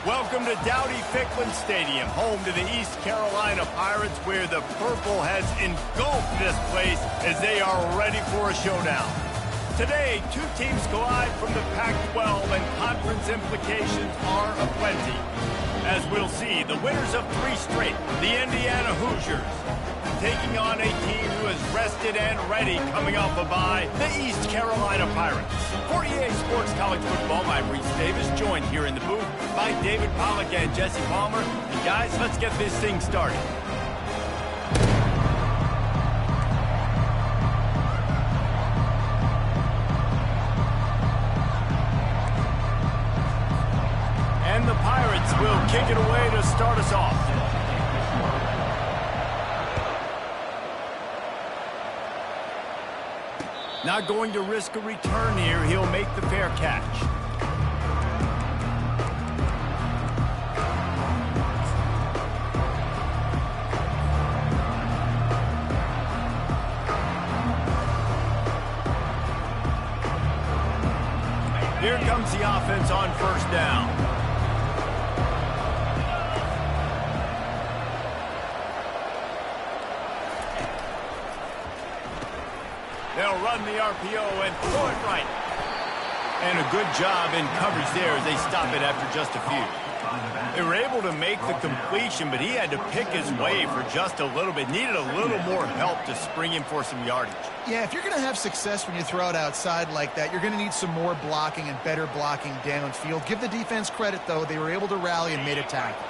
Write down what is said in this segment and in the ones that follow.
Welcome to Dowdy-Ficklin Stadium, home to the East Carolina Pirates, where the purple has engulfed this place as they are ready for a showdown. Today, two teams collide from the Pac-12, and conference implications are aplenty. As we'll see, the winners of 3 straight, the Indiana Hoosiers, taking on a team who is rested and ready coming off a bye, the East Carolina Pirates. For EA Sports College Football, I'm Reese Davis, joined here in the booth by David Pollack and Jesse Palmer. And guys, let's get this thing started. And the Pirates will kick it away to start us off. Not going to risk a return here. He'll make the fair catch. Here comes the offense on first down. They'll run the RPO and throw it right. And a good job in coverage there as they stop it after just a few. They were able to make the completion, but he had to pick his way for just a little bit. Needed a little more help to spring him for some yardage. Yeah, if you're going to have success when you throw it outside like that, you're going to need some more blocking and better blocking downfield. Give the defense credit, though. They were able to rally and made a tackle.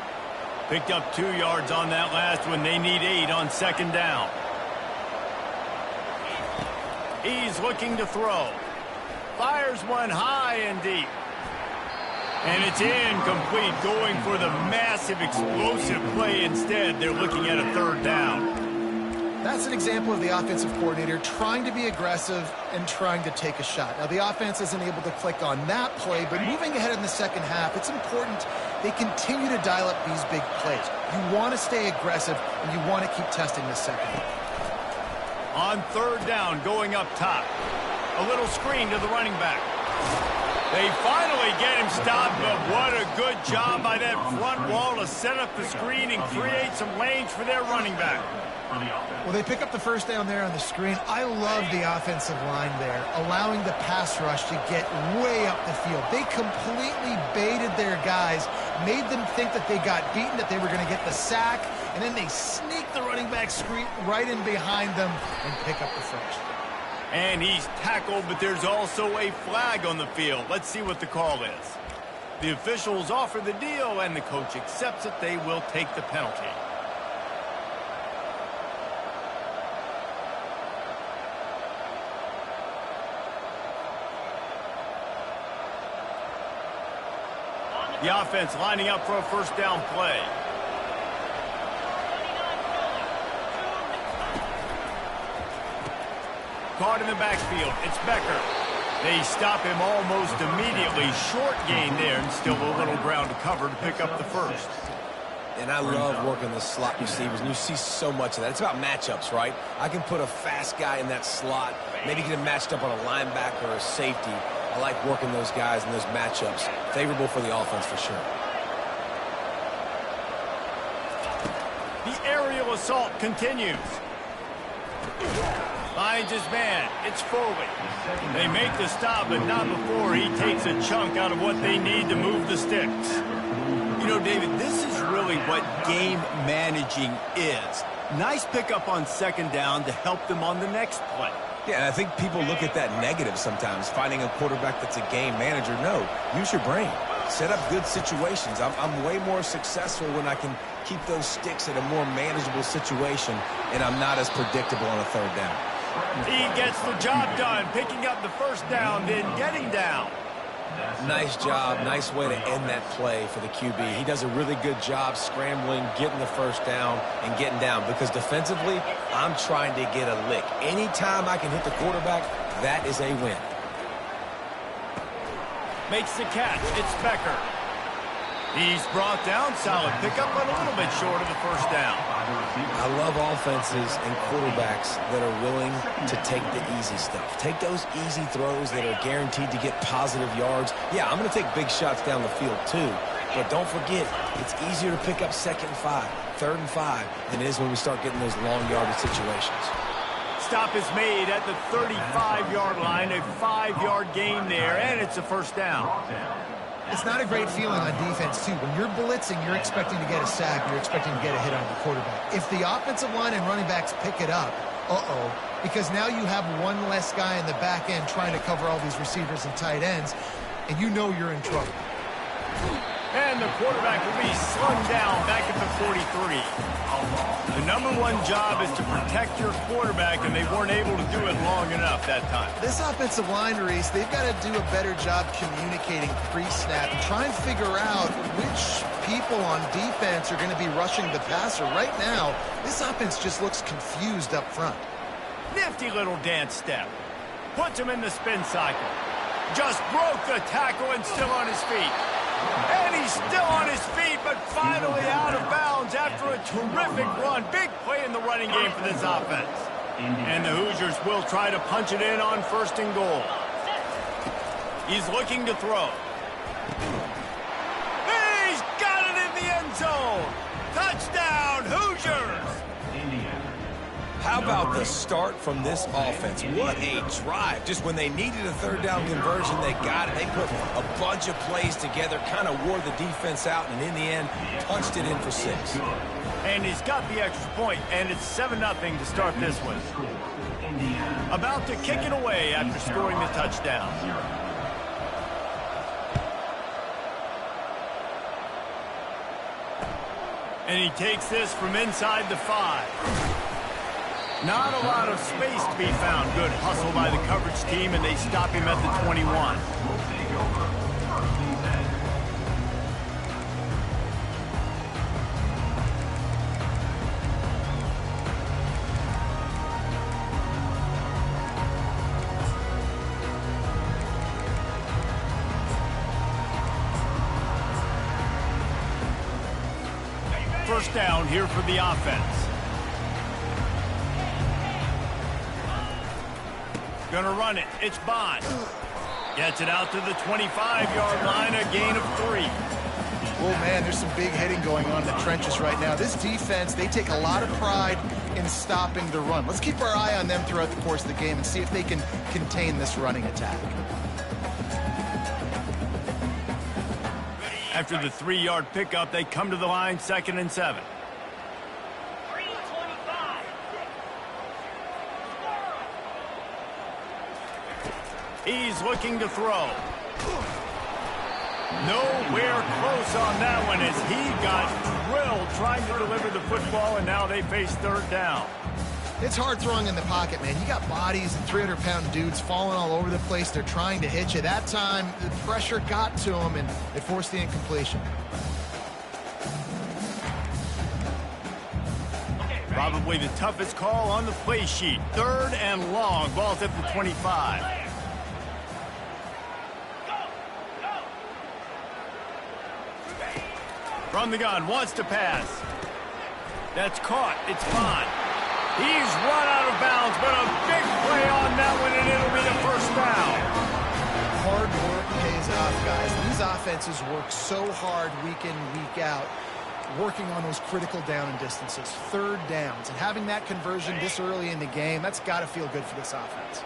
Picked up 2 yards on that last one. They need 8 on second down. He's looking to throw. Fires one high and deep. And it's incomplete, going for the massive explosive play instead. They're looking at a third down. That's an example of the offensive coordinator trying to be aggressive and trying to take a shot. Now, the offense isn't able to click on that play, but moving ahead in the second half, it's important they continue to dial up these big plays. You want to stay aggressive, and you want to keep testing the second. On third down, going up top. A little screen to the running back. They finally get him stopped, but what a good job by that front wall to set up the screen and create some lanes for their running back. Well, they pick up the first down there on the screen. I love the offensive line there, allowing the pass rush to get way up the field. They completely baited their guys, made them think that they got beaten, that they were going to get the sack, and then they sneak the running back screen right in behind them and pick up the first. And he's tackled, but there's also a flag on the field. Let's see what the call is. The officials offer the deal, and the coach accepts it. They will take the penalty. The offense lining up for a first down play. Caught in the backfield. It's Becker. They stop him almost immediately. Short gain there, and still a little ground to cover to pick up the first. And I love working the slot receivers, and you see so much of that. It's about matchups, right? I can put a fast guy in that slot, maybe get him matched up on a linebacker or a safety. I like working those guys in those matchups. Favorable for the offense for sure. The aerial assault continues. Finds his man. It's Foley. They make the stop, but not before he takes a chunk out of what they need to move the sticks. You know, David, this is really what game managing is. Nice pickup on second down to help them on the next play. Yeah, and I think people look at that negative sometimes, finding a quarterback that's a game manager. No, use your brain. Set up good situations. I'm way more successful when I can keep those sticks at a more manageable situation, and I'm not as predictable on a third down. He gets the job done, picking up the first down, then getting down. Nice job. Nice way to end that play for the QB. He does a really good job scrambling, getting the first down, and getting down. Because defensively, I'm trying to get a lick. Anytime I can hit the quarterback, that is a win. Makes the catch. It's Becker. He's brought down. Solid pickup, but a little bit short of the first down. I love offenses and quarterbacks that are willing to take the easy stuff. Take those easy throws that are guaranteed to get positive yards. Yeah, I'm going to take big shots down the field too, But don't forget, it's easier to pick up 2nd and 5, 3rd and 5 than it is when we start getting those long yardage situations. Stop is made at the 35-yard line, a 5-yard gain there, and it's a first down. It's not a great feeling on defense, too. When you're blitzing, you're expecting to get a sack. You're expecting to get a hit on the quarterback. If the offensive line and running backs pick it up, because now you have one less guy in the back end trying to cover all these receivers and tight ends, and you know you're in trouble. And the quarterback will be slung down back at the 43. The #1 job is to protect your quarterback, and they weren't able to do it long enough that time. This offensive line, Reese, they've got to do a better job communicating pre-snap and try and figure out which people on defense are going to be rushing the passer. Right now, this offense just looks confused up front. Nifty little dance step. Puts him in the spin cycle. Just broke the tackle and still on his feet. And he's still on his feet, but finally out of bounds after a terrific run. Big play in the running game for this offense. And the Hoosiers will try to punch it in on 1st and goal. He's looking to throw. He's got it in the end zone. Touchdown, Hoosiers. How about the start from this offense? What a drive. Just when they needed a 3rd down conversion, they got it. They put a bunch of plays together, kind of wore the defense out, and in the end, punched it in for 6. And he's got the extra point, and it's 7-0 to start this one. About to kick it away after scoring the touchdown. And he takes this from inside the 5. Not a lot of space to be found. Good hustle by the coverage team, and they stop him at the 21. First down here for the offense. Gonna run it. It's Bond. Gets it out to the 25-yard line, a gain of 3. Oh, man, there's some big hitting going on in the trenches right now. This defense, they take a lot of pride in stopping the run. Let's keep our eye on them throughout the course of the game and see if they can contain this running attack. After the 3-yard pickup, they come to the line, 2nd and 7. He's looking to throw. Nowhere close on that one as he got drilled trying to deliver the football, and now they face 3rd down. It's hard throwing in the pocket, man. You got bodies and 300-pound dudes falling all over the place. They're trying to hit you. That time, the pressure got to them, and it forced the incompletion. Probably the toughest call on the play sheet. 3rd and long. Ball's at the 25. From the gun, wants to pass. That's caught. It's Bond. He's run out of bounds, but a big play on that one, and it'll be the first down. Hard work pays off, guys. These offenses work so hard week in, week out, working on those critical down and distances, 3rd downs. And having that conversion this early in the game, that's got to feel good for this offense.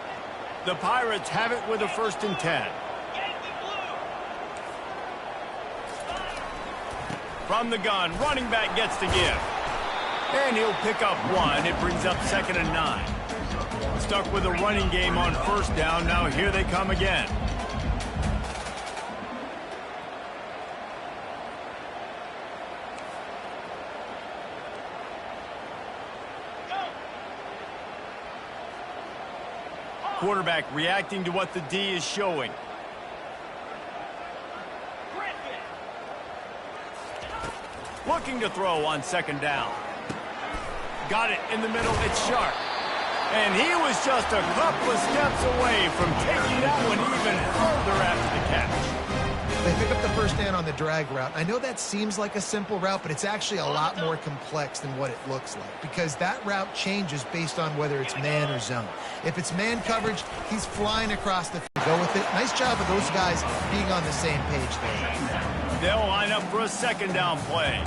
The Pirates have it with a 1st and 10. From the gun, running back gets the give. And he'll pick up 1. It brings up 2nd and 9. Stuck with a running game on 1st down. Now here they come again. Quarterback reacting to what the D is showing. Looking to throw on 2nd down. Got it in the middle. It's Sharp. And he was just a couple of steps away from taking that one even further after the catch. They pick up the 1st down on the drag route. I know that seems like a simple route, but it's actually a lot more complex than what it looks like, because that route changes based on whether it's man or zone. If it's man coverage, he's flying across the field. Go with it. Nice job of those guys being on the same page there. They'll line up for a second down play.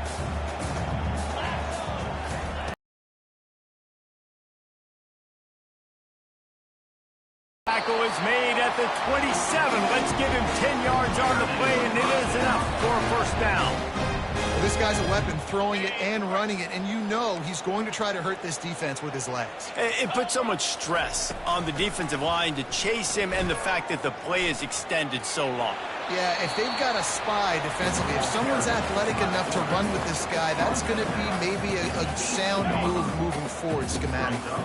Tackle is made at the 27. Let's give him 10 yards on the play, and it is enough for a first down. Well, this guy's a weapon, throwing it and running it, and you know he's going to try to hurt this defense with his legs. It puts so much stress on the defensive line to chase him, and the fact that the play is extended so long. Yeah, if they've got a spy defensively, if someone's athletic enough to run with this guy, that's going to be maybe a sound move moving forward schematically.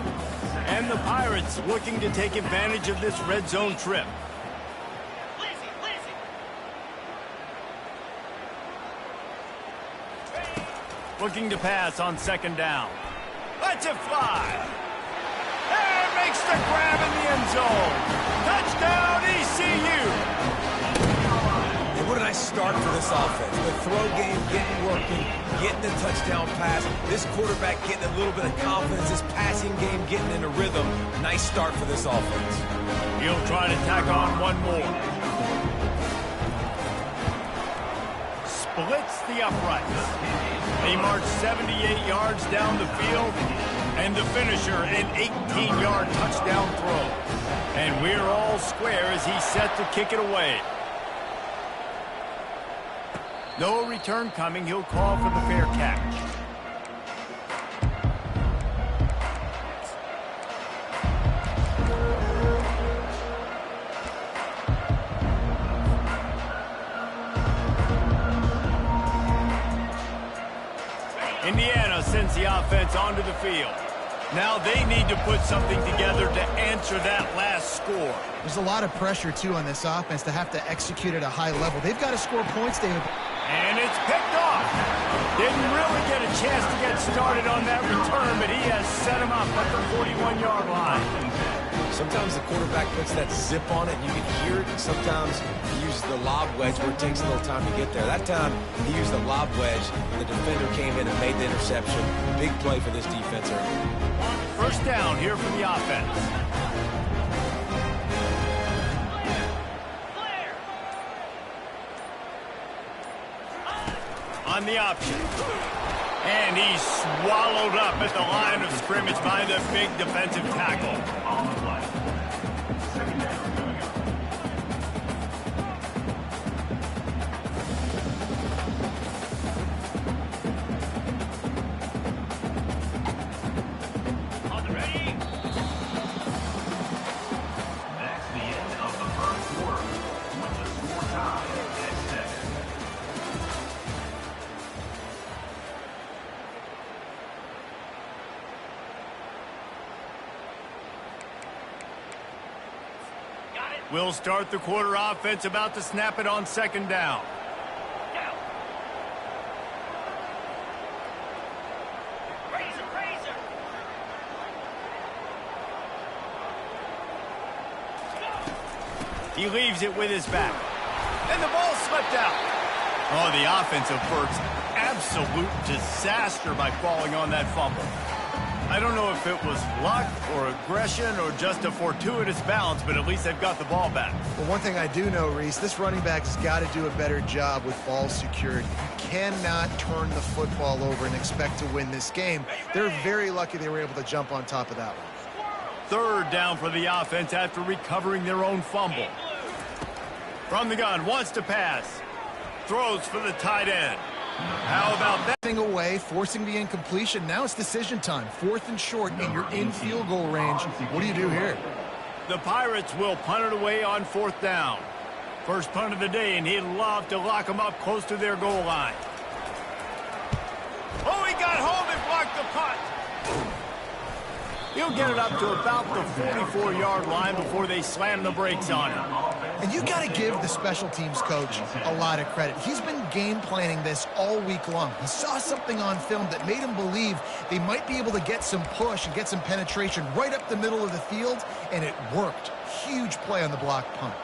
And the Pirates looking to take advantage of this red zone trip. Looking to pass on second down. Lets it fly. And makes the grab in the end zone. Touchdown, ECU. And what a nice start for this offense. The throw game getting working, getting the touchdown pass. This quarterback getting a little bit of confidence. This passing game getting in a rhythm. Nice start for this offense. He'll try to tack on one more. Splits the uprights. He marched 78 yards down the field, and the finisher, an 18-yard touchdown throw. And we're all square as he's set to kick it away. No return coming. He'll call for the fair catch. Indiana sends the offense onto the field. Now they need to put something together to answer that last score. There's a lot of pressure, too, on this offense to have to execute at a high level. They've got to score points, David. And it's picked off. Didn't really get a chance to get started on that return, but he has set him up at the 41-yard line. Sometimes the quarterback puts that zip on it, and you can hear it. And sometimes he uses the lob wedge where it takes a little time to get there. That time, he used the lob wedge, and the defender came in and made the interception. Big play for this defense early. First down here for the offense. On the option. And he's swallowed up at the line of scrimmage by the big defensive tackle. We'll start the quarter offense, about to snap it on second down. He leaves it with his back. And the ball slipped out. Oh, the offensive vert's absolute disaster by falling on that fumble. I don't know if it was luck or aggression or just a fortuitous bounce, but at least they've got the ball back. Well, one thing I do know, Reese, this running back has got to do a better job with ball security. You cannot turn the football over and expect to win this game. They're very lucky they were able to jump on top of that one. Third down for the offense after recovering their own fumble. From the gun, wants to pass. Throws for the tight end. How about that? Thing away, forcing the incompletion. Now it's decision time. 4th and short, and you're in field goal range. What do you do here? The Pirates will punt it away on 4th down. First punt of the day, and he'd love to lock them up close to their goal line. Oh, he got home and blocked the punt. He'll get it up to about the 44-yard line before they slam the brakes on him. And you got to give the special teams coach a lot of credit. He's been game planning this all week long. He saw something on film that made him believe they might be able to get some push and get some penetration right up the middle of the field, and it worked. Huge play on the block punt.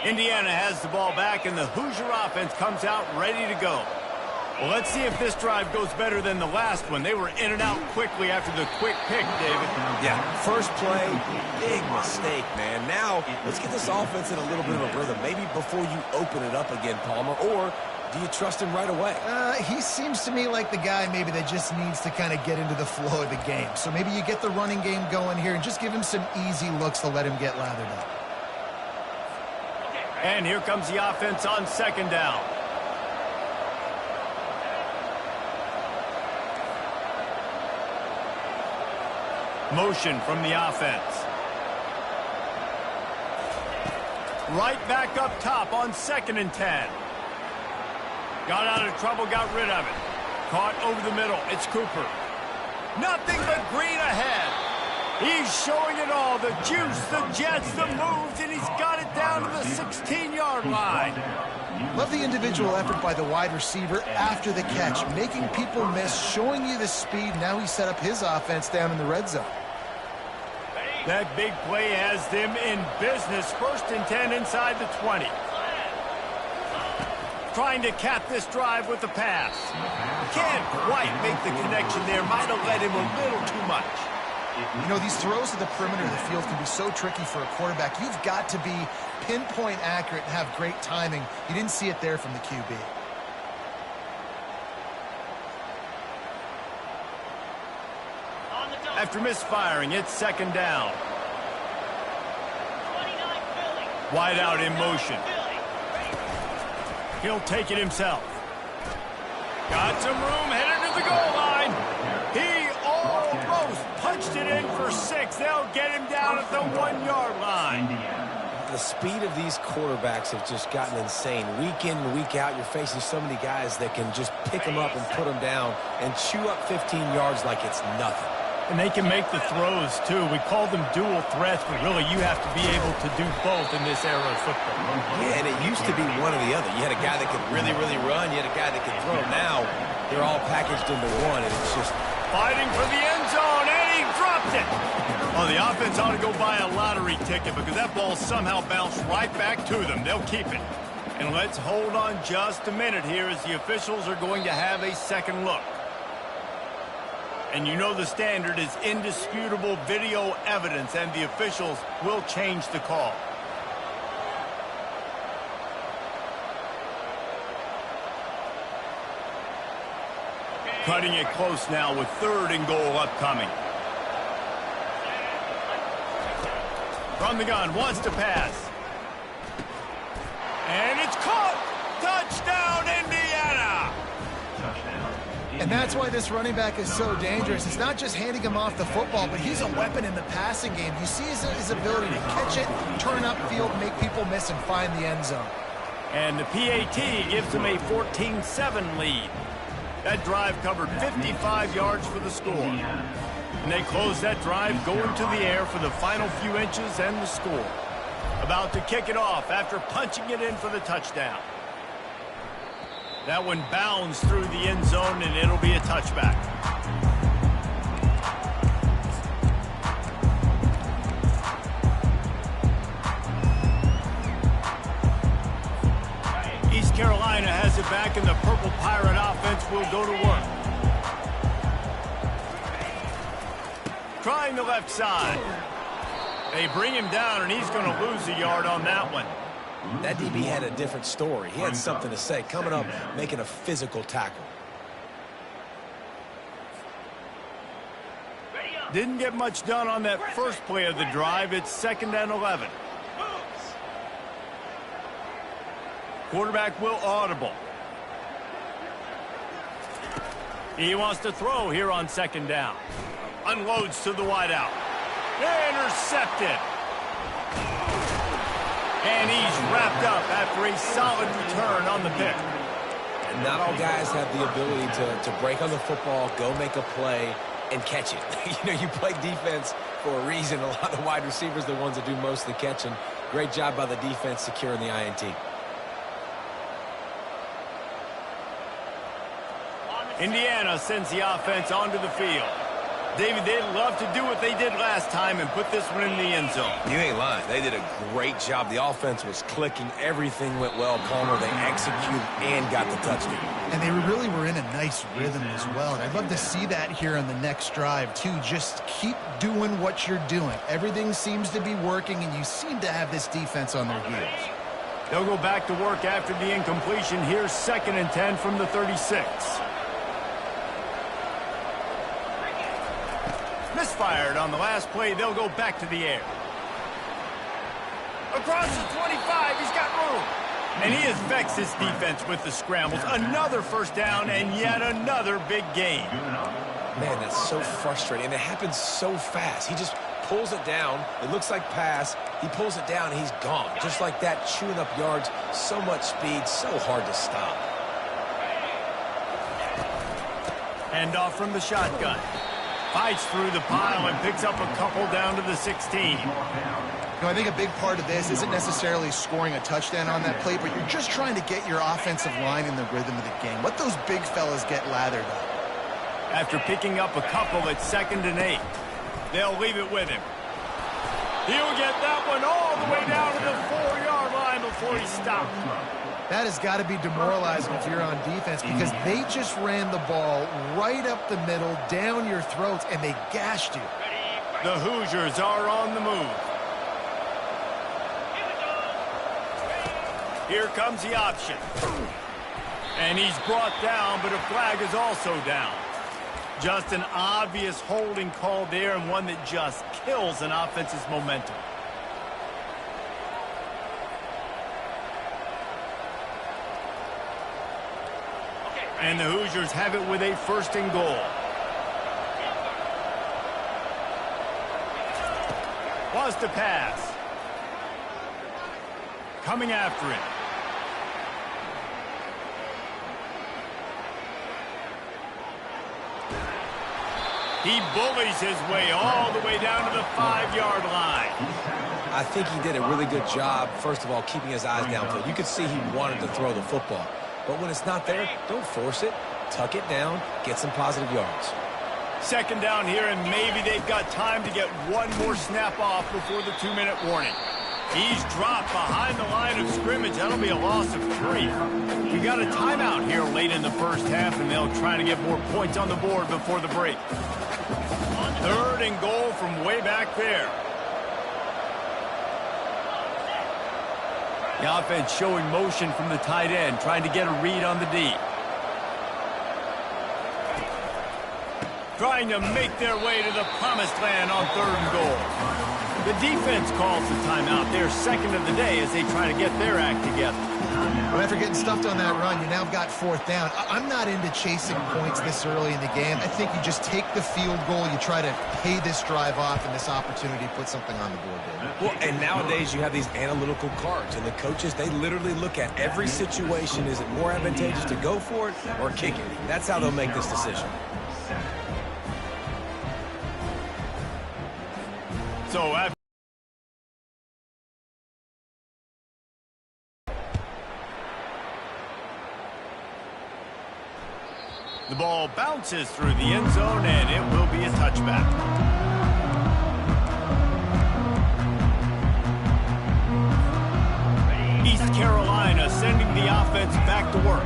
Indiana has the ball back, and the Hoosier offense comes out ready to go. Well, let's see if this drive goes better than the last one. They were in and out quickly after the quick pick, David. Yeah, first play, big mistake, man. Now, let's get this offense in a little bit of a rhythm. Maybe before you open it up again, Palmer, or do you trust him right away? He seems to me like the guy maybe that just needs to kind of get into the flow of the game. So maybe you get the running game going here and just give him some easy looks to let him get lathered up. And here comes the offense on second down. Motion from the offense. Right back up top on 2nd and 10. Got out of trouble, got rid of it. Caught over the middle. It's Cooper. Nothing but green ahead. He's showing it all. The juice, the jets, the moves, and he's got it down to the 16-yard line. Love the individual effort by the wide receiver after the catch, making people miss, showing you the speed. Now he set up his offense down in the red zone. That big play has them in business. 1st and 10 inside the 20. Trying to cap this drive with the pass. Can't quite make the connection there. Might have led him a little too much. You know, these throws to the perimeter of the field can be so tricky for a quarterback. You've got to be pinpoint accurate and have great timing. You didn't see it there from the QB. After misfiring, it's 2nd down. Wide out in motion. He'll take it himself. Got some room, headed to the goal line. He almost punched it in for 6. They'll get him down at the 1-yard line. The speed of these quarterbacks have just gotten insane. Week in and week out, you're facing so many guys that can just pick them up and put them down and chew up 15 yards like it's nothing. And they can make the throws, too. We call them dual threats, but really you have to be able to do both in this era of football. Yeah, and it used to be one or the other. You had a guy that could really, really run. You had a guy that could throw. Now, they're all packaged into one, and it's just... Fighting for the end zone, and he dropped it. Well, the offense ought to go buy a lottery ticket because that ball somehow bounced right back to them. They'll keep it. And let's hold on just a minute here as the officials are going to have a second look. And you know the standard is indisputable video evidence, and the officials will change the call. Cutting it close now with 3rd and goal upcoming. From the gun, wants to pass. And it's caught! Touchdown, Indiana! And that's why this running back is so dangerous. It's not just handing him off the football, but he's a weapon in the passing game. You see his ability to catch it, turn upfield, make people miss, and find the end zone. And the PAT gives him a 14-7 lead. That drive covered 55 yards for the score. And they close that drive going to the air for the final few inches and the score. About to kick it off after punching it in for the touchdown. That one bounds through the end zone, and it'll be a touchback. East Carolina has it back, and the Purple Pirate offense will go to work. Trying the left side. They bring him down, and he's going to lose a yard on that one. That DB had a different story. He had something to say. Coming up, making a physical tackle. Didn't get much done on that first play of the drive. It's 2nd and 11. Quarterback will audible. He wants to throw here on 2nd down. Unloads to the wideout. Intercepted. And he's wrapped up after a solid return on the pick. And not all guys have the ability to break on the football, go make a play, and catch it. You know, you play defense for a reason. A lot of wide receivers are the ones that do most of the catching. Great job by the defense securing the INT. Indiana sends the offense onto the field. David, they'd love to do what they did last time and put this one in the end zone. You ain't lying. They did a great job. The offense was clicking. Everything went well, Palmer. They executed and got the touchdown. And they really were in a nice rhythm as well. And I'd love to see that here on the next drive, too. Just keep doing what you're doing. Everything seems to be working, and you seem to have this defense on their heels. They'll go back to work after the incompletion. Here's 2nd and 10 from the 36. Misfired on the last play. They'll go back to the air. Across the 25, he's got room. And he affects his defense with the scrambles. Another first down and yet another big gain. Man, that's so frustrating. And it happens so fast. He just pulls it down. It looks like pass. He pulls it down, and he's gone. Just like that, chewing up yards. So much speed, so hard to stop. Hand off from the shotgun. Fights through the pile and picks up a couple down to the 16. I think a big part of this isn't necessarily scoring a touchdown on that play, but you're just trying to get your offensive line in the rhythm of the game. Let those big fellas get lathered up. After picking up a couple at 2nd and 8, they'll leave it with him. He'll get that one all the way down to the 4-yard line before he stopped. That has got to be demoralizing if you're on defense, because they just ran the ball right up the middle, down your throats, and they gashed you. The Hoosiers are on the move. Here comes the option. And he's brought down, but a flag is also down. Just an obvious holding call there, and one that just kills an offense's momentum. And the Hoosiers have it with a 1st and goal. Was to pass. Coming after it. He bullies his way all the way down to the 5-yard line. I think he did a really good job, first of all, keeping his eyes downfield. You could see he wanted to throw the football. But when it's not there, don't force it. Tuck it down, get some positive yards. 2nd down here, and maybe they've got time to get one more snap off before the 2-minute warning. He's dropped behind the line of scrimmage. That'll be a loss of 3. We got a timeout here late in the first half, and they'll try to get more points on the board before the break. 3rd and goal from way back there. The offense showing motion from the tight end, trying to get a read on the D. Trying to make their way to the promised land on 3rd and goal. The defense calls the timeout. They're 2nd of the day as they try to get their act together. Well, after getting stuffed on that run, you now got 4th down. I'm not into chasing points this early in the game. I think you just take the field goal, you try to pay this drive off, and this opportunity to put something on the board, David. Well, and nowadays you have these analytical cards, and the coaches, they literally look at every situation. Is it more advantageous to go for it or kick it? That's how they'll make this decision. So after the ball bounces through the end zone, and it will be a touchback. East Carolina sending the offense back to work.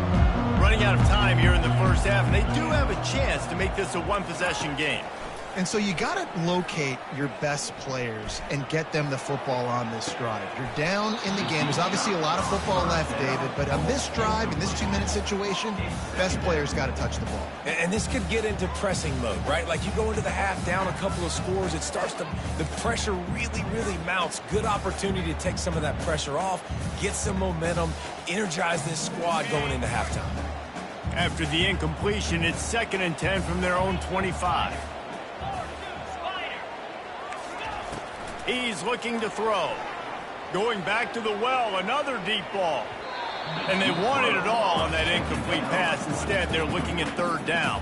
Running out of time here in the first half, and they do have a chance to make this a one-possession game. And so you got to locate your best players and get them the football on this drive. You're down in the game. There's obviously a lot of football left, David, but on this drive, in this 2-minute situation, best players got to touch the ball. And this could get into pressing mode, right? Like you go into the half down a couple of scores, it starts to, the pressure really, really mounts. Good opportunity to take some of that pressure off, get some momentum, energize this squad going into halftime. After the incompletion, it's 2nd and 10 from their own 25. He's looking to throw. Going back to the well, another deep ball. And they wanted it all on that incomplete pass. Instead, they're looking at 3rd down.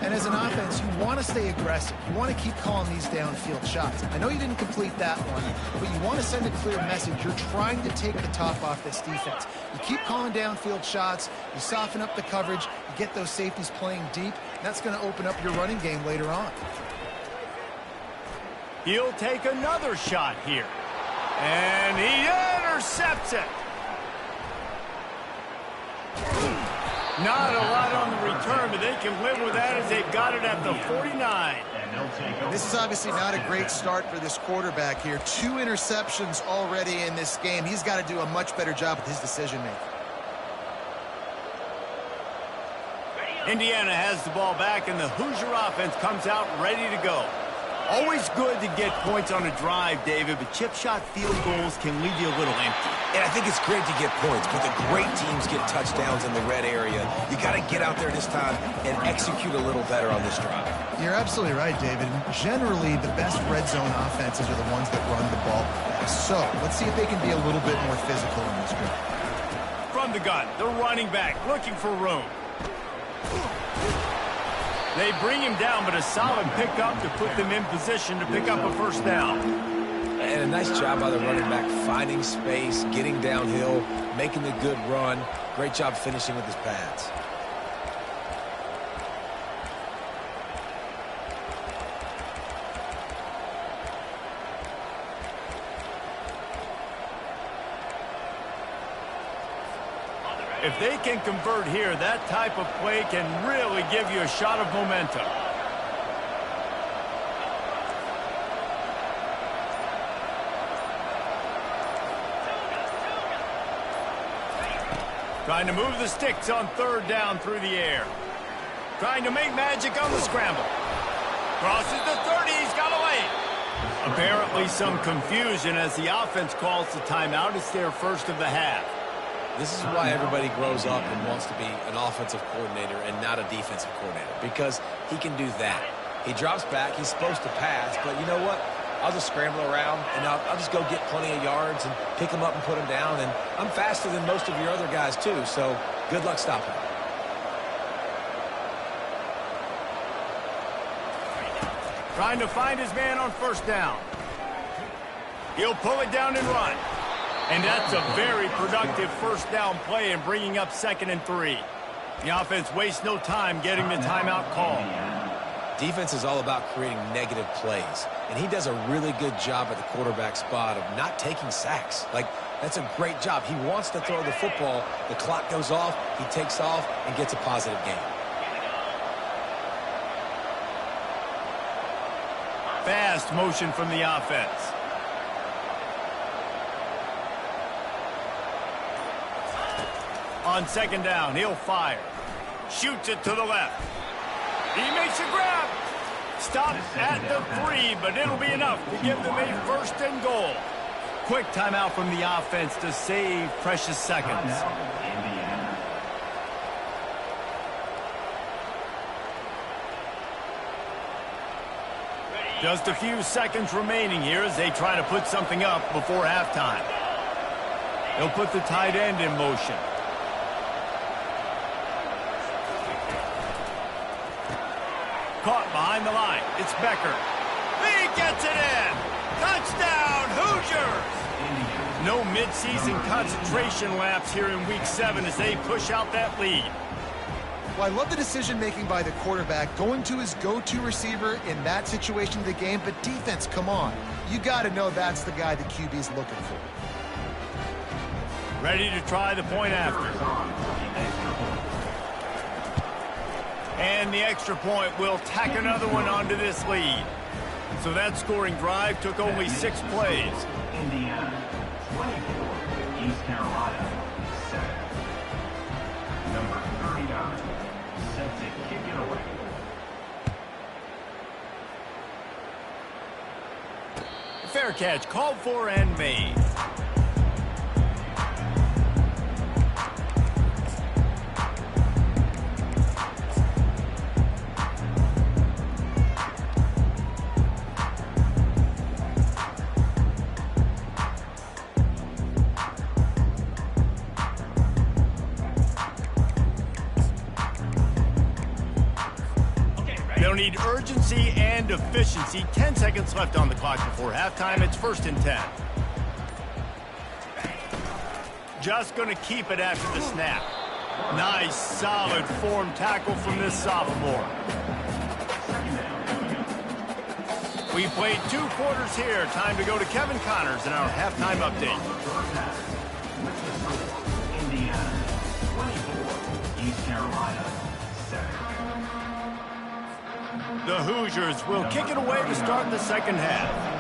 And as an offense, you want to stay aggressive. You want to keep calling these downfield shots. I know you didn't complete that one, but you want to send a clear message. You're trying to take the top off this defense. You keep calling downfield shots. You soften up the coverage. You get those safeties playing deep. That's going to open up your running game later on. He'll take another shot here. And he intercepts it. Not a lot on the return, but they can live with that as they've got it at the 49. This is obviously not a great start for this quarterback here. 2 interceptions already in this game. He's got to do a much better job with his decision-making. Indiana has the ball back, and the Hoosier offense comes out ready to go. Always good to get points on a drive, David, but chip shot field goals can leave you a little empty. And I think it's great to get points, but the great teams get touchdowns in the red area. You got to get out there this time and execute a little better on this drive. You're absolutely right, David. Generally, the best red zone offenses are the ones that run the ball best. So let's see if they can be a little bit more physical in this drive. From the gun, the running back looking for room. They bring him down, but a solid pickup to put them in position to pick up a first down. And a nice job by the running back, finding space, getting downhill, making the good run. Great job finishing with his pads. If they can convert here, that type of play can really give you a shot of momentum. Trying to move the sticks on 3rd down through the air. Trying to make magic on the scramble. Crosses the 30, he's got away. Apparently some confusion as the offense calls the timeout. It's their first of the half. This is why everybody grows up and wants to be an offensive coordinator and not a defensive coordinator, because he can do that. He drops back, he's supposed to pass, but you know what? I'll just scramble around, and I'll just go get plenty of yards and pick them up and put them down, and I'm faster than most of your other guys too, so good luck stopping him. Trying to find his man on 1st down. He'll pull it down and run. And that's a very productive 1st down play and bringing up 2nd and 3. The offense wastes no time getting the timeout call. Defense is all about creating negative plays, and he does a really good job at the quarterback spot of not taking sacks. Like, that's a great job. He wants to throw the football. The clock goes off, he takes off, and gets a positive gain. Fast motion from the offense. On 2nd down, he'll fire. Shoots it to the left. He makes a grab. Stopped at the 3, but it'll be enough to give them a 1st and goal. Quick timeout from the offense to save precious seconds. Just a few seconds remaining here as they try to put something up before halftime. They'll put the tight end in motion. Caught behind the line. It's Becker. He gets it in. Touchdown, Hoosiers! No midseason concentration laps here in Week 7 as they push out that lead. Well, I love the decision-making by the quarterback, going to his go-to receiver in that situation of the game, but defense, come on. You got to know that's the guy the QB's looking for. Ready to try the point after. And the extra point will tack another one onto this lead. So that scoring drive took only 6 plays. Indiana, 24, East Carolina, 7. Number 39, set to kick it away. Fair catch, called for and made. need urgency and efficiency. 10 seconds left on the clock before halftime. It's 1st and 10. Just going to keep it after the snap. Nice, solid form tackle from this sophomore. We played 2 quarters here. Time to go to Kevin Connors in our halftime update. Indiana, 24. East Carolina, 7. The Hoosiers will kick it away to start the second half.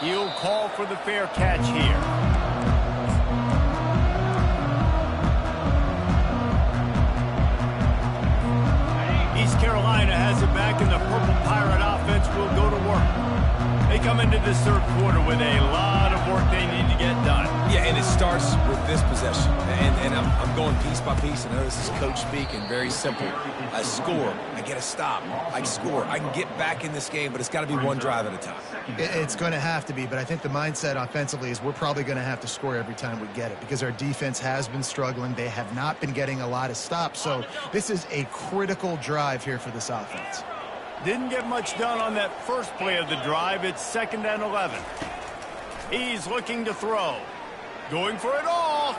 He'll call for the fair catch here. East Carolina has it back, and the Purple Pirate offense will go to work. They come into this 3rd quarter with a lot of work they need to get done. Yeah, and it starts with this possession. And I'm going piece by piece. I know this is coach speak and very simple. I score. I get a stop. I score. I can get back in this game, but it's got to be one drive at a time. It's going to have to be, but I think the mindset offensively is we're probably going to have to score every time we get it because our defense has been struggling. They have not been getting a lot of stops. So this is a critical drive here for this offense. Didn't get much done on that first play of the drive. It's 2nd and 11. He's looking to throw. Going for it all.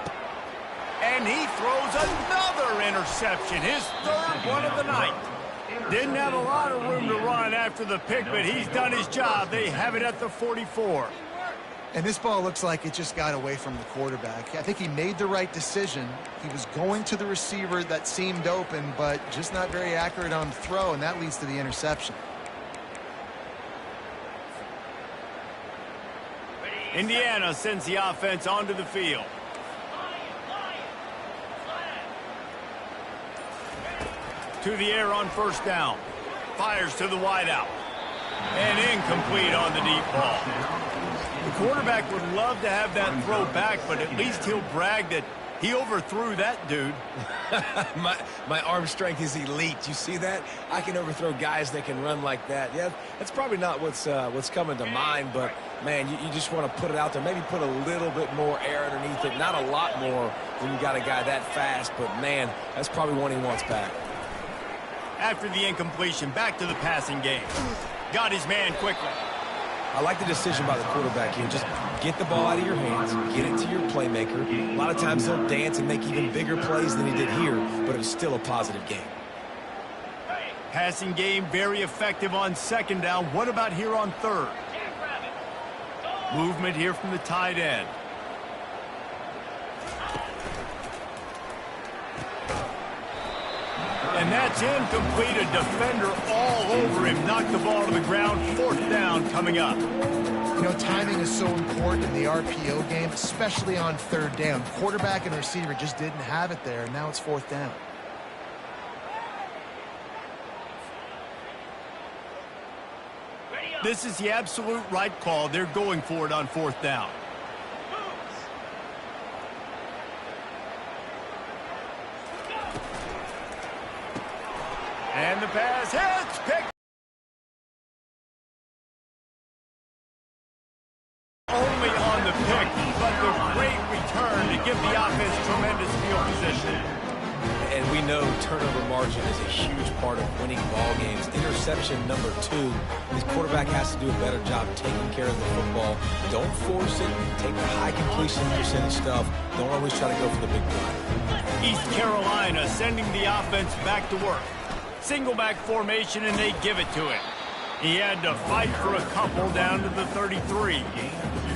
And he throws another interception. His 3rd one of the night. Didn't have a lot of room to run after the pick, but he's done his job. They have it at the 44. And this ball looks like it just got away from the quarterback. I think he made the right decision. He was going to the receiver that seemed open, but just not very accurate on the throw, and that leads to the interception. Indiana sends the offense onto the field. To the air on 1st down. Fires to the wideout. And incomplete on the deep ball. The quarterback would love to have that throw back, but at least he'll brag that he overthrew that dude. my arm strength is elite. You see that? I can overthrow guys that can run like that. Yeah, that's probably not what's coming to mind, but, man, you just want to put it out there. Maybe put a little bit more air underneath it. Not a lot more when you got a guy that fast, but, man, that's probably one he wants back. After the incompletion, back to the passing game. Got his man quickly. I like the decision by the quarterback here. Just get the ball out of your hands, get it to your playmaker. A lot of times he'll dance and make even bigger plays than he did here, but it was still a positive game. Passing game very effective on 2nd down. What about here on 3rd? Movement here from the tight end. And that's incomplete. A defender all over him. Knocked the ball to the ground. 4th down coming up. You know, timing is so important in the RPO game, especially on 3rd down. Quarterback and receiver just didn't have it there, and now it's 4th down. This is the absolute right call. They're going for it on 4th down. And the pass hits. Pick. Only on the pick, but the great return to give the offense tremendous field position. And we know turnover margin is a huge part of winning ball games. Interception number 2. His quarterback has to do a better job taking care of the football. Don't force it. Take the high completion percentage stuff. Don't always try to go for the big play. East Carolina sending the offense back to work. Single back formation, and they give it to him. He had to fight for a couple down to the 33.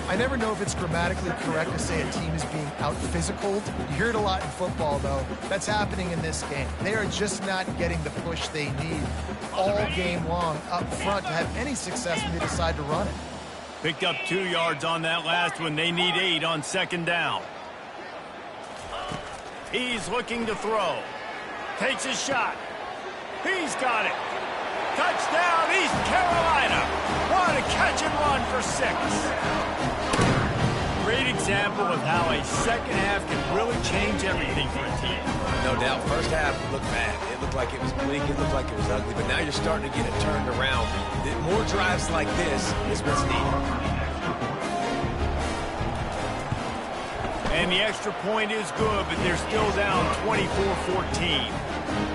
I never know if it's grammatically correct to say a team is being out-physicaled. You hear it a lot in football, though. That's happening in this game. They are just not getting the push they need all game long up front to have any success when they decide to run it. Picked up 2 yards on that last one. They need 8 on 2nd down. He's looking to throw. Takes a shot. He's got it. Touchdown, East Carolina. What a catch and run for 6. Great example of how a second half can really change everything for a team. No doubt. First half looked bad. It looked like it was bleak. It looked like it was ugly. But now you're starting to get it turned around. More drives like this is what's needed. And the extra point is good, but they're still down 24-14.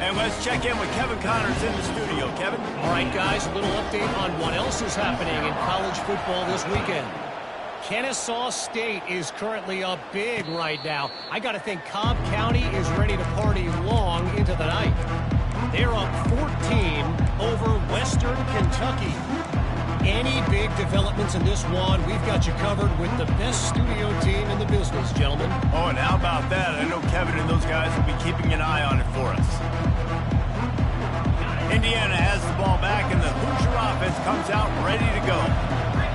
And let's check in with Kevin Connors in the studio. Kevin? All right, guys, a little update on what else is happening in college football this weekend. Kennesaw State is currently up big right now. I got to think Cobb County is ready to party long into the night. They're up 14 over Western Kentucky. Any big developments in this one, we've got you covered with the best studio team in the business, gentlemen. Oh, and how about that? I know Kevin and those guys will be keeping an eye on it for us. Indiana has the ball back, and the Hoosier offense comes out ready to go.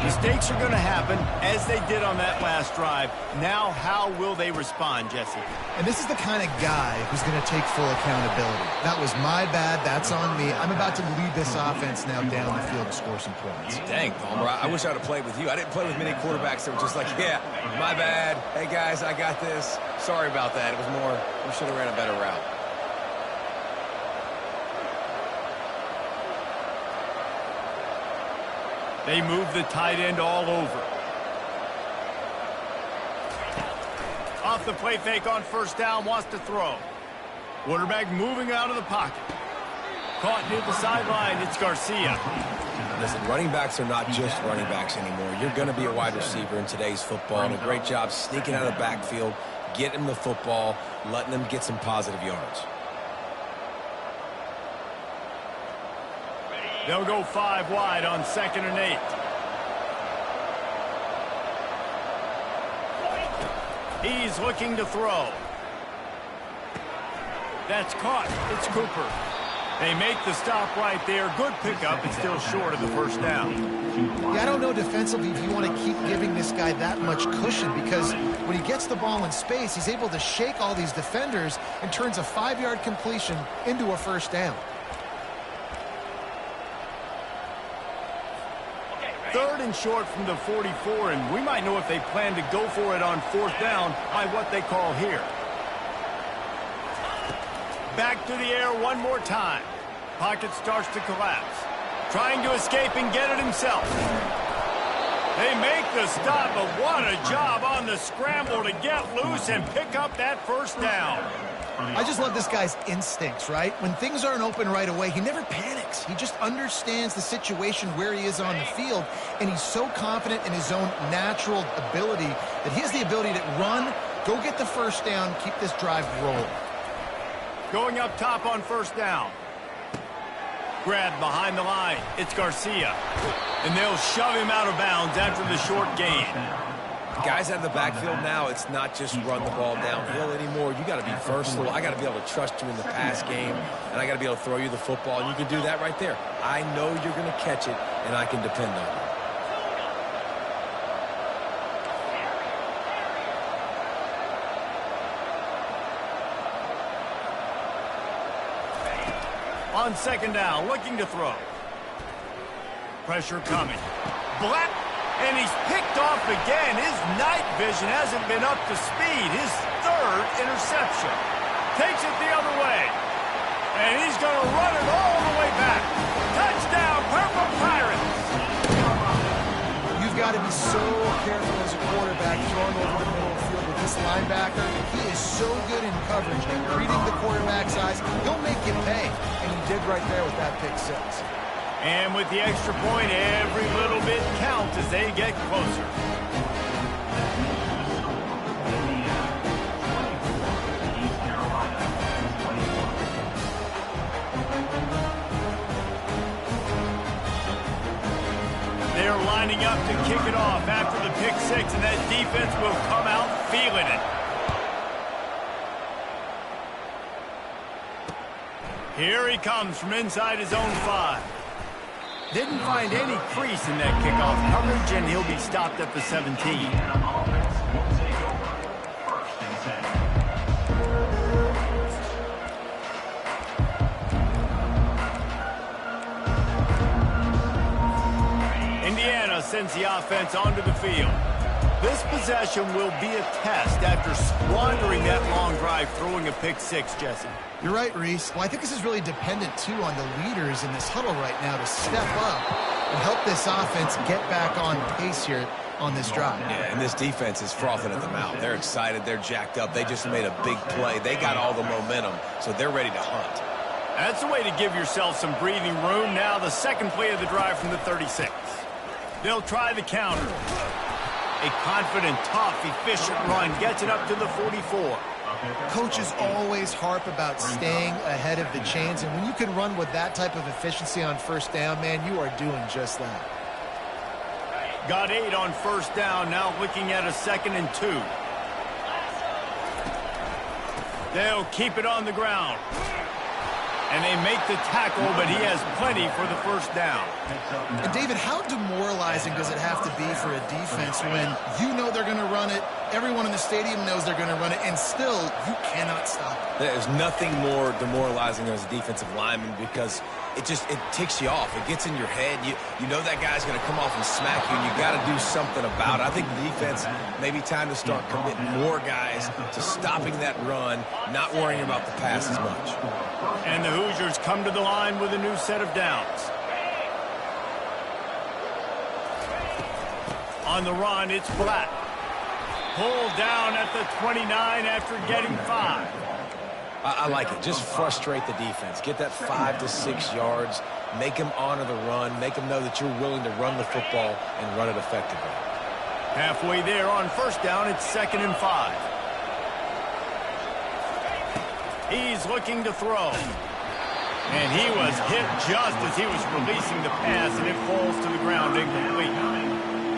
Mistakes are going to happen, as they did on that last drive. Now, how will they respond, Jesse? And this is the kind of guy who's going to take full accountability. That was my bad. That's on me. I'm about to lead this offense now down the field to score some points. Dang, Palmer, I wish I would have played with you. I didn't play with many quarterbacks that were just like, yeah, my bad. Hey, guys, I got this. Sorry about that. It was more, we should have ran a better route. They move the tight end all over. Off the play fake on first down, wants to throw. Quarterback moving out of the pocket. Caught near the sideline, it's Garcia. Listen, running backs are not just running backs anymore. You're going to be a wide receiver in today's football, and a great job sneaking out of the backfield, getting them the football, letting them get some positive yards. They'll go 5 wide on 2nd and 8. He's looking to throw. That's caught. It's Cooper. They make the stop right there. Good pickup. It's still short of the first down. Yeah, I don't know defensively if you want to keep giving this guy that much cushion, because when he gets the ball in space, he's able to shake all these defenders and turns a 5-yard completion into a first down. 3rd and short from the 44, and we might know if they plan to go for it on 4th down by what they call here. Back to the air one more time. Pocket starts to collapse. Trying to escape and get it himself. They make the stop, but what a job on the scramble to get loose and pick up that first down. I just love this guy's instincts, right? When things aren't open right away, he never panics. He just understands the situation where he is on the field, and he's so confident in his own natural ability that he has the ability to run, go get the first down, keep this drive rolling. Going up top on first down. Grabbed behind the line. It's Garcia. And they'll shove him out of bounds after the short gain. Guys out of the backfield now, it's not just run the ball downhill anymore. You got to be versatile. I got to be able to trust you in the pass game, and I got to be able to throw you the football, and you can do that right there. I know you're going to catch it, and I can depend on you. On 2nd down, looking to throw. Pressure coming. Black. And he's picked off again. His night vision hasn't been up to speed. His 3rd interception. Takes it the other way. And he's going to run it all the way back. Touchdown, Purple Pirates. You've got to be so careful as a quarterback throwing over the middle of the field with this linebacker. He is so good in coverage, reading the quarterback's eyes. He'll make you pay. And he did right there with that pick 6. And with the extra point, every little bit counts as they get closer. They're lining up to kick it off after the pick 6, and that defense will come out feeling it. Here he comes from inside his own 5. Didn't find any crease in that kickoff coverage, and he'll be stopped at the 17. Indiana sends the offense onto the field. This possession will be a test after squandering that long drive, throwing a pick 6, Jesse. You're right, Reese. Well, I think this is really dependent, too, on the leaders in this huddle right now to step up and help this offense get back on pace here. on this drive. Yeah, and this defense is frothing at the mouth. They're excited. They're jacked up. They just made a big play. They got all the momentum, so they're ready to hunt. That's a way to give yourself some breathing room. Now the second play of the drive from the 36. They'll try the counter. A confident, tough, efficient run gets it up to the 44. Coaches always harp about staying ahead of the chains, and when you can run with that type of efficiency on first down, man, you are doing just that. Got 8 on first down, now looking at a 2nd and 2. They'll keep it on the ground. And they make the tackle, but he has plenty for the first down. And David, how demoralizing does it have to be for a defense when you know they're going to run it, everyone in the stadium knows they're going to run it, and still you cannot stop it? There's nothing more demoralizing as a defensive lineman because it ticks you off. It gets in your head. You know that guy's going to come off and smack you, and you got to do something about it. I think the defense, maybe time to start committing more guys to stopping that run, not worrying about the pass as much. And the Hoosiers come to the line with a new set of downs. On the run, it's Black. Pulled down at the 29 after getting 5. I like it. Just frustrate the defense. Get that 5 to 6 yards. Make them honor the run. Make them know that you're willing to run the football and run it effectively. Halfway there on first down, it's 2nd and 5. He's looking to throw. And he was hit just as he was releasing the pass, and it falls to the ground incomplete.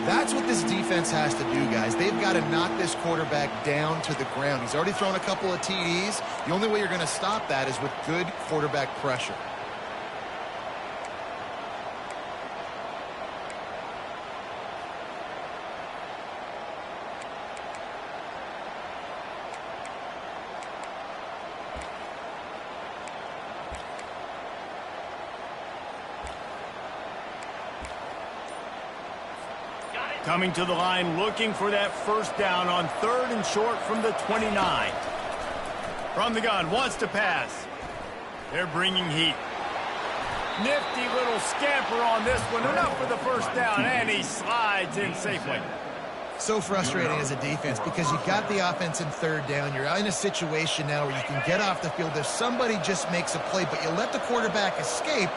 That's what this defense has to do, guys. They've got to knock this quarterback down to the ground. He's already thrown a couple of TDs. The only way you're going to stop that is with good quarterback pressure. Coming to the line, looking for that first down on 3rd and short from the 29. From the gun, wants to pass. They're bringing heat. Nifty little scamper on this one. Enough for the first down, and he slides in safely. So frustrating as a defense because you got the offense in 3rd down. You're in a situation now where you can get off the field if somebody just makes a play, but you let the quarterback escape.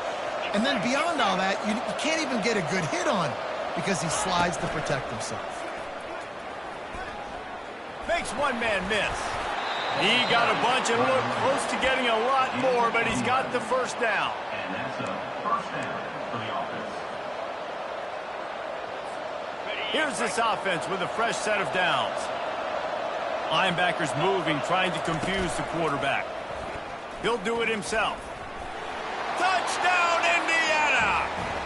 And then beyond all that, you can't even get a good hit on him because he slides to protect himself. Makes one man miss. He got a bunch and looked close to getting a lot more, but he's got the first down. And that's a first down for the offense. Here's this offense with a fresh set of downs. Linebackers moving, trying to confuse the quarterback. He'll do it himself. Touchdown, Indiana!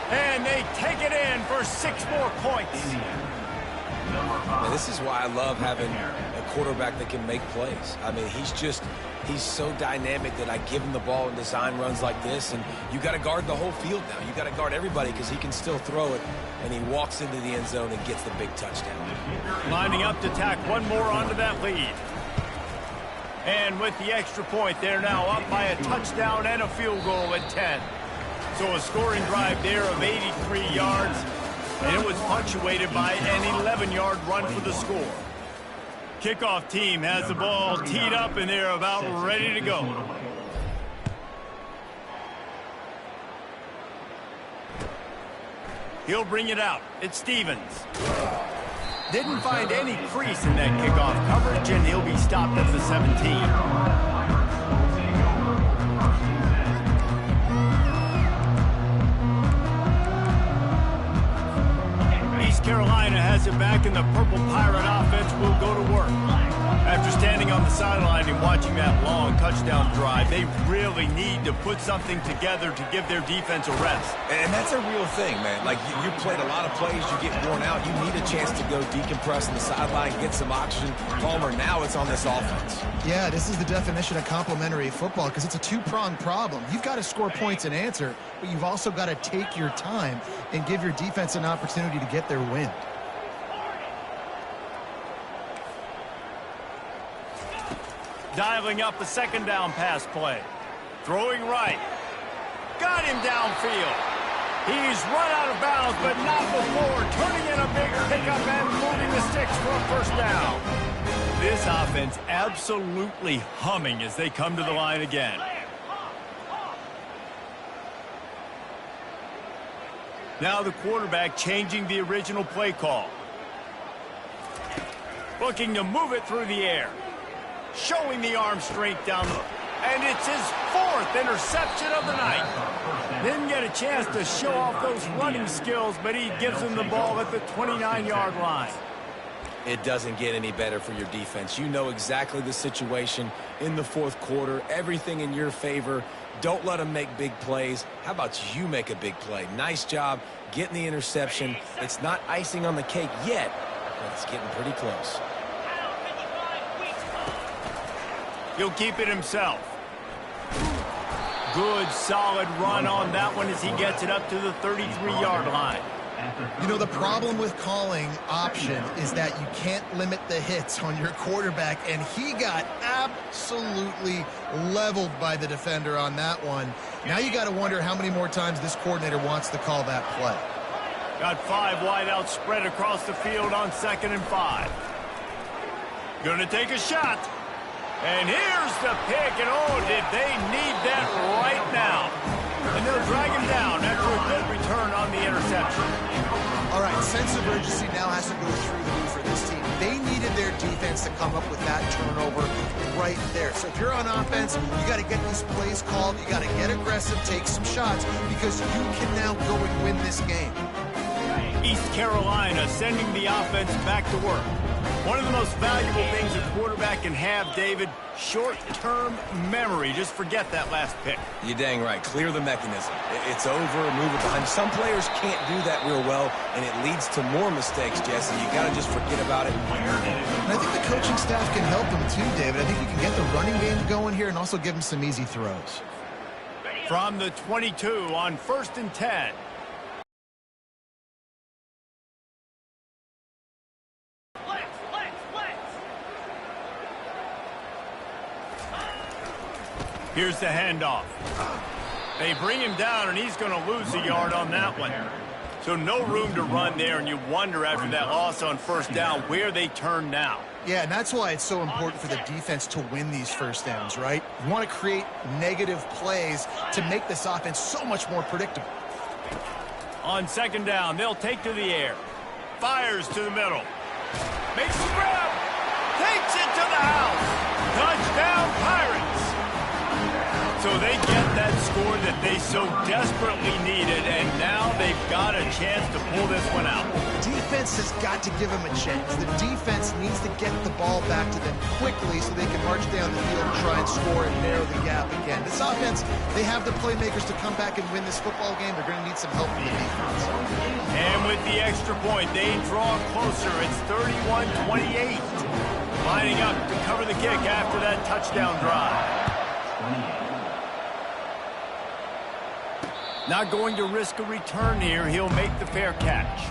And they take it in for 6 more points. And this is why I love having a quarterback that can make plays. I mean, he's so dynamic that I give him the ball in design runs like this, and you got to guard the whole field now. You got to guard everybody because he can still throw it, and he walks into the end zone and gets the big touchdown. Lining up to tack one more onto that lead. And with the extra point, they're now up by a touchdown and a field goal at 10. So a scoring drive there of 83 yards, and it was punctuated by an 11-yard run for the score. Kickoff team has the ball teed up, and they're about ready to go. He'll bring it out. It's Stevens. Didn't find any crease in that kickoff coverage, and he'll be stopped at the 17. Carolina has it back, and the Purple Pirate offense will go to work. After standing on the sideline and watching that long touchdown drive, they really need to put something together to give their defense a rest. And that's a real thing, man. Like, you played a lot of plays, you get worn out. You need a chance to go decompress on the sideline, get some oxygen. Palmer, now it's on this offense. Yeah, this is the definition of complementary football because it's a two-pronged problem. You've got to score points and answer, but you've also got to take your time and give your defense an opportunity to get their wind. Dialing up a 2nd down pass play. Throwing right. Got him downfield. He's run out of bounds, but not before turning in a big pickup and moving the sticks for a first down. This offense absolutely humming as they come to the line again. Now the quarterback changing the original play call. Looking to move it through the air. Showing the arm strength down the... And it's his 4th interception of the night. Didn't get a chance to show off those running skills, but he gives him the ball at the 29-yard line. It doesn't get any better for your defense. You know exactly the situation in the 4th quarter. Everything in your favor. Don't let them make big plays. How about you make a big play? Nice job getting the interception. It's not icing on the cake yet, but it's getting pretty close. He'll keep it himself. Good, solid run on that one as he gets it up to the 33-yard line. You know, the problem with calling option is that you can't limit the hits on your quarterback, and he got absolutely leveled by the defender on that one. Now you got to wonder how many more times this coordinator wants to call that play. Got 5 wide out spread across the field on 2nd and 5. Gonna take a shot. And here's the pick, and oh, did they need that right now. And they'll drag him down after a good return on the interception. All right, sense of urgency now has to go through the roof for this team. They needed their defense to come up with that turnover right there. So if you're on offense, you got to get these plays called. You got to get aggressive, take some shots, because you can now go and win this game. East Carolina sending the offense back to work. One of the most valuable things a quarterback can have, David, short-term memory. Just forget that last pick. You're dang right. Clear the mechanism. It's over, move it behind. Some players can't do that real well, and it leads to more mistakes, Jesse. You got to just forget about it. And I think the coaching staff can help him too, David. I think you can get the running game going here and also give him some easy throws. From the 22 on 1st and 10. Here's the handoff. They bring him down, and he's going to lose a yard on that one. So no room to run there, and you wonder after that loss on 1st down where they turn now. Yeah, and that's why it's so important for the defense to win these first downs, right? You want to create negative plays to make this offense so much more predictable. On 2nd down, they'll take to the air. Fires to the middle. Makes the grab. Takes it to the house. Touchdown, Pirates. So they get that score that they so desperately needed, and now they've got a chance to pull this one out. Defense has got to give them a chance. The defense needs to get the ball back to them quickly so they can march down the field and try and score and narrow the gap again. This offense, they have the playmakers to come back and win this football game. They're going to need some help from the defense. And with the extra point, they draw closer. It's 31-28. Lining up to cover the kick after that touchdown drive. Not going to risk a return here. He'll make the fair catch.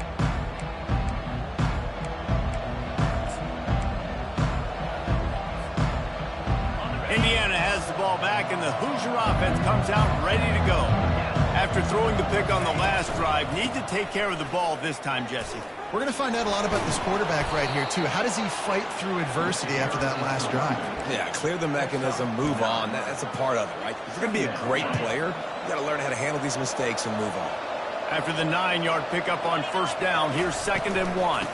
Indiana has the ball back, and the Hoosier offense comes out ready to go. After throwing the pick on the last drive, need to take care of the ball this time, Jesse. We're going to find out a lot about this quarterback right here, too. How does he fight through adversity after that last drive? Yeah, clear the mechanism, move on. That's a part of it, right? If you're going to be a great player, you got to learn how to handle these mistakes and move on. After the 9-yard pickup on 1st down, here's 2nd and 1.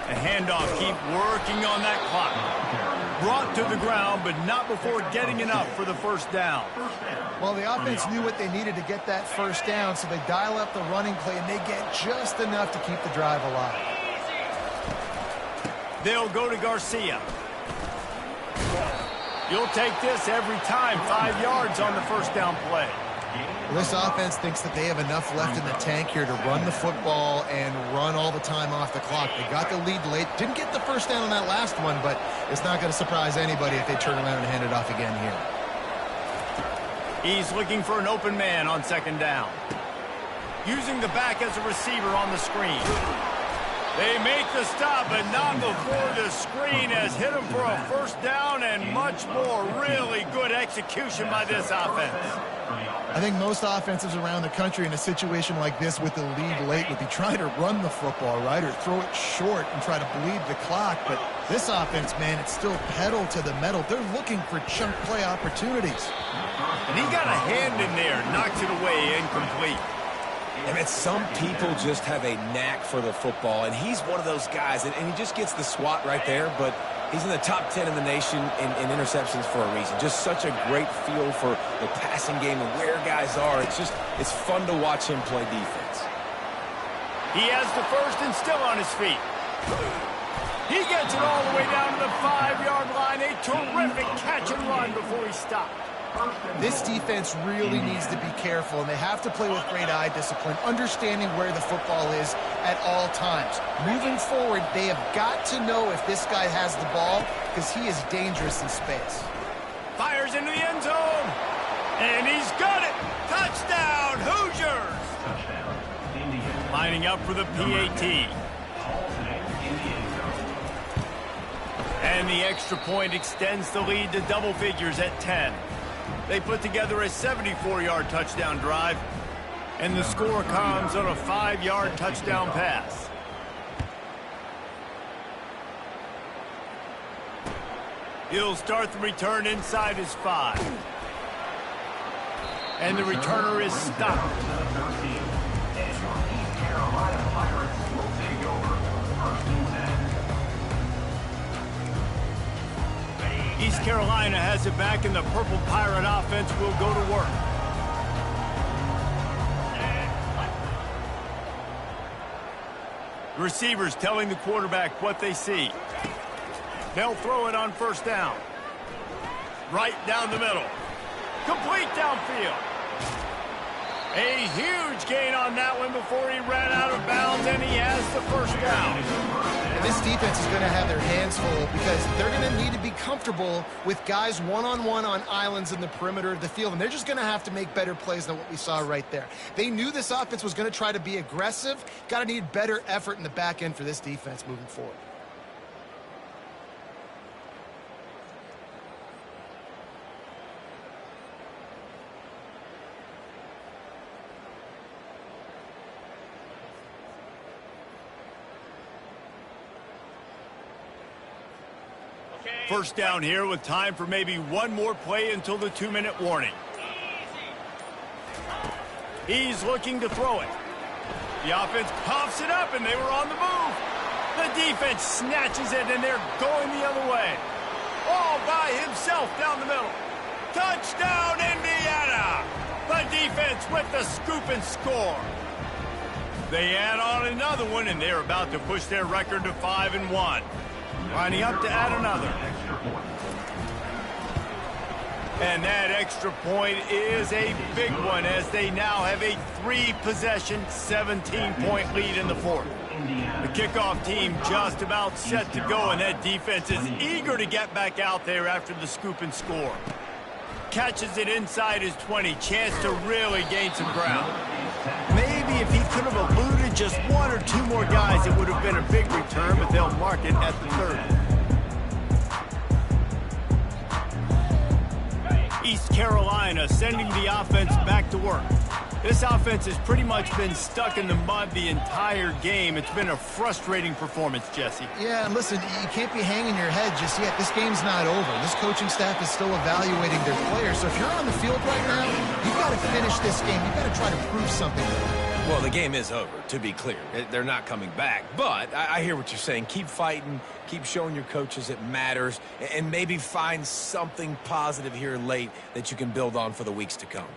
The handoff, keep working on that clock. Brought to the ground, but not before getting enough for the 1st down. Well, the offense knew what they needed to get that 1st down, so they dial up the running play, and they get just enough to keep the drive alive. They'll go to Garcia. You'll take this every time. 5 yards on the 1st down play. Well, this offense thinks that they have enough left in the tank here to run the football and run all the time off the clock. They got the lead late. Didn't get the 1st down on that last one, but it's not going to surprise anybody if they turn around and hand it off again here. He's looking for an open man on 2nd down. Using the back as a receiver on the screen. They make the stop, but not before the screen has hit them for a first down and much more. Really good execution by this offense. I think most offenses around the country in a situation like this with the lead late would be trying to run the football, right, or throw it short and try to bleed the clock. But this offense, man, it's still pedal to the metal. They're looking for chunk play opportunities. And he got a hand in there, knocks it away, incomplete. I mean, some people just have a knack for the football, and he's one of those guys, and he just gets the swat right there, but he's in the top 10 in the nation in interceptions for a reason. Just such a great feel for the passing game and where guys are. It's fun to watch him play defense. He has the first and still on his feet. He gets it all the way down to the 5-yard line. A terrific catch and run before he stopped. This defense really needs to be careful, and they have to play with great eye discipline, understanding where the football is at all times. Moving forward, they have got to know if this guy has the ball, because he is dangerous in space. Fires into the end zone, and he's got it. Touchdown, Hoosiers! Lining up for the PAT. And the extra point extends the lead to double figures at 10. They put together a 74-yard touchdown drive, and the score comes on a 5-yard touchdown pass. He'll start the return inside his 5. And the returner is stopped. East Carolina has it back, and the Purple Pirate offense will go to work. The receivers telling the quarterback what they see. They'll throw it on first down. Right down the middle. Complete downfield. A huge gain on that one before he ran out of bounds, and he has the first down. And this defense is going to have their hands full because they're going to need to be comfortable with guys one-on-one on islands in the perimeter of the field, and they're just going to have to make better plays than what we saw right there. They knew this offense was going to try to be aggressive. Got to need better effort in the back end for this defense moving forward. First down here with time for maybe one more play until the 2-minute warning. He's looking to throw it. The offense puffs it up, and they were on the move. The defense snatches it, and they're going the other way. All by himself down the middle. Touchdown, Indiana! The defense with the scoop and score. They add on another one, and they're about to push their record to 5-1. Lining up to add another. And that extra point is a big one as they now have a 3-possession, 17-point lead in the fourth. The kickoff team just about set to go, and that defense is eager to get back out there after the scoop and score. Catches it inside his 20, chance to really gain some ground. Maybe if he could have eluded just one or two more guys, it would have been a big return, but they'll mark it at the 30. East Carolina sending the offense back to work. This offense has pretty much been stuck in the mud the entire game. It's been a frustrating performance, Jesse. Yeah, and listen, you can't be hanging your head just yet. This game's not over. This coaching staff is still evaluating their players. So if you're on the field right now, you've got to finish this game. You've got to try to prove something. Well, the game is over, to be clear. They're not coming back. But I hear what you're saying. Keep fighting. Keep showing your coaches it matters. And maybe find something positive here late that you can build on for the weeks to come.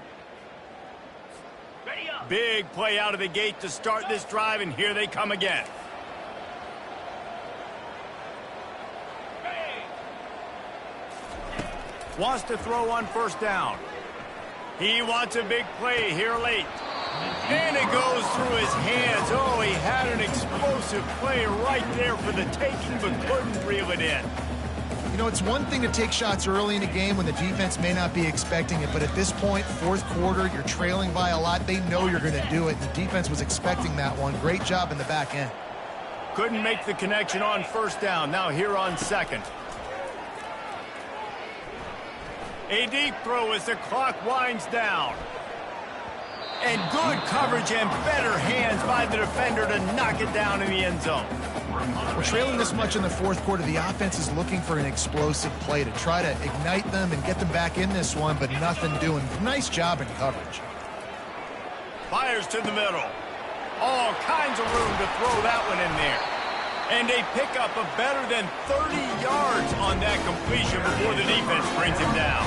Big play out of the gate to start this drive, and here they come again. Wants to throw on first down. He wants a big play here late. And it goes through his hands. Oh, he had an explosive play right there for the taking, but couldn't reel it in. You know, it's one thing to take shots early in a game when the defense may not be expecting it, but at this point, fourth quarter, you're trailing by a lot. They know you're going to do it. The defense was expecting that one. Great job in the back end. Couldn't make the connection on first down. Now here on second. A deep throw as the clock winds down. And good coverage and better hands by the defender to knock it down in the end zone. We're trailing this much in the fourth quarter. The offense is looking for an explosive play to try to ignite them and get them back in this one, but nothing doing. Nice job in coverage. Fires to the middle. All kinds of room to throw that one in there. And a pickup of better than 30 yards on that completion before the defense brings him down.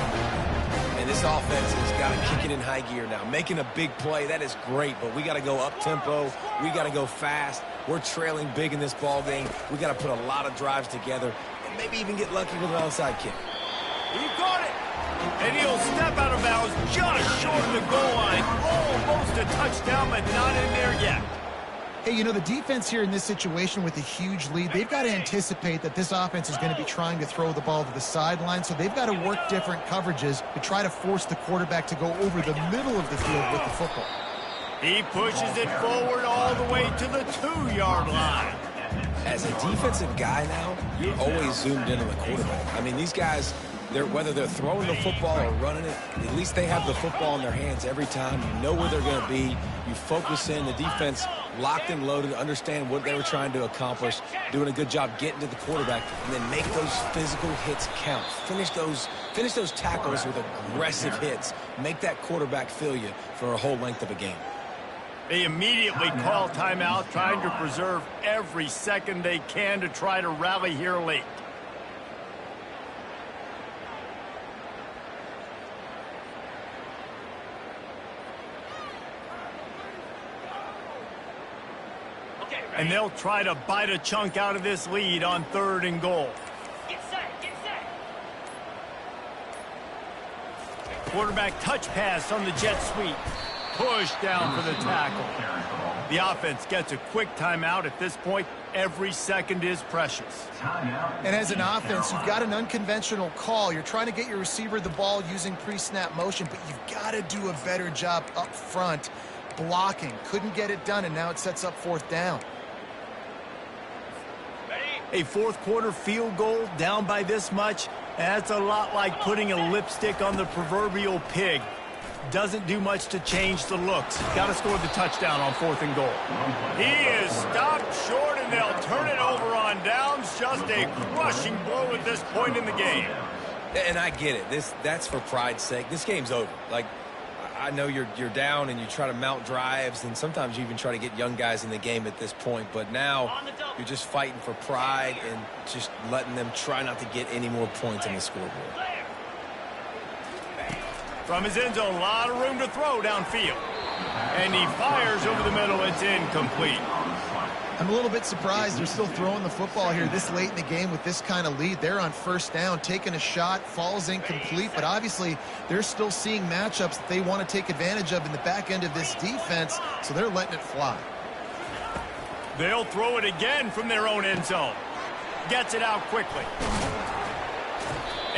And this offense has got to kick it in high gear now. Making a big play, that is great, but we got to go up-tempo. We got to go fast. We're trailing big in this ball game. We got to put a lot of drives together and maybe even get lucky with an outside kick. He got it. And he'll step out of bounds just short of the goal line. Almost a touchdown, but not in there yet. Hey, you know, the defense here in this situation with a huge lead, they've got to anticipate that this offense is going to be trying to throw the ball to the sideline, so they've got to work different coverages to try to force the quarterback to go over the middle of the field with the football. He pushes it forward all the way to the 2-yard line. As a defensive guy now, you're always zoomed in on the quarterback. I mean, these guys, whether they're throwing the football or running it, at least they have the football in their hands every time. You know where they're going to be. You focus in. The defense locked and loaded, understand what they were trying to accomplish, doing a good job getting to the quarterback, and then make those physical hits count. Finish those tackles with aggressive hits. Make that quarterback feel you for a whole length of a game. They immediately call timeout, trying to preserve every second they can to try to rally here late. And they'll try to bite a chunk out of this lead on 3rd and goal. Get set, get set. Quarterback touch pass on the jet sweep. Push down for the tackle. The offense gets a quick timeout. At this point, every second is precious. And as an offense, you've got an unconventional call. You're trying to get your receiver the ball using pre-snap motion, but you've got to do a better job up front blocking. Couldn't get it done, and now it sets up 4th down. A fourth quarter field goal down by this much, that's a lot like putting a lipstick on the proverbial pig. Doesn't do much to change the looks. Got to score the touchdown on 4th and goal. He is stopped short, and they'll turn it over on downs. Just a crushing blow at this point in the game. And I get it. That's for pride's sake. This game's over. Like, I know you're down and you try to mount drives, and sometimes you even try to get young guys in the game at this point. But now you're just fighting for pride and just letting them try not to get any more points on the scoreboard. From his end zone, a lot of room to throw downfield. And he fires over the middle. It's incomplete. I'm a little bit surprised they're still throwing the football here this late in the game with this kind of lead. They're on 1st down, taking a shot, falls incomplete, but obviously they're still seeing matchups that they want to take advantage of in the back end of this defense, so they're letting it fly. They'll throw it again from their own end zone. Gets it out quickly.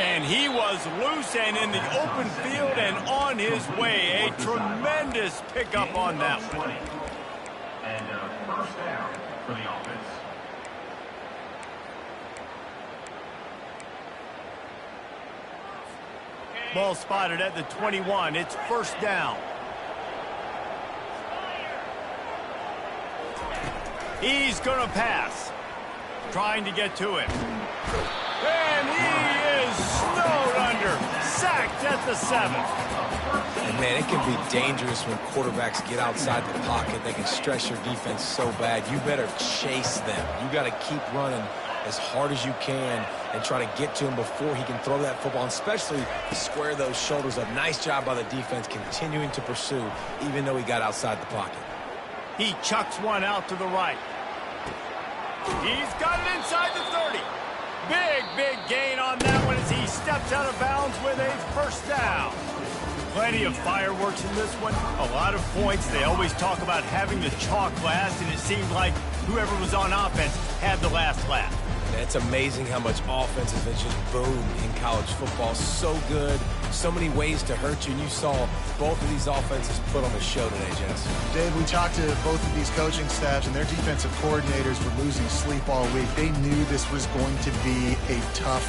And he was loose and in the open field and on his way. A tremendous pickup on that one. And 1st down for the offense. Ball spotted at the 21. It's 1st down. He's going to pass. Trying to get to him. And he is snowed under. Sacked at the 7. And, man, it can be dangerous when quarterbacks get outside the pocket. They can stress your defense so bad. You better chase them. You got to keep running as hard as you can and try to get to him before he can throw that football, and especially square those shoulders up. Nice job by the defense continuing to pursue, even though he got outside the pocket. He chucks one out to the right. He's got it inside the 30. Big gain on that one as he steps out of bounds with a 1st down. Plenty of fireworks in this one. A lot of points. They always talk about having the chalk last, and it seemed like whoever was on offense had the last laugh. It's amazing how much offenses have just boomed in college football. So good, so many ways to hurt you, and you saw both of these offenses put on a show today, Jess. Dave, we talked to both of these coaching staffs, and their defensive coordinators were losing sleep all week. They knew this was going to be a tough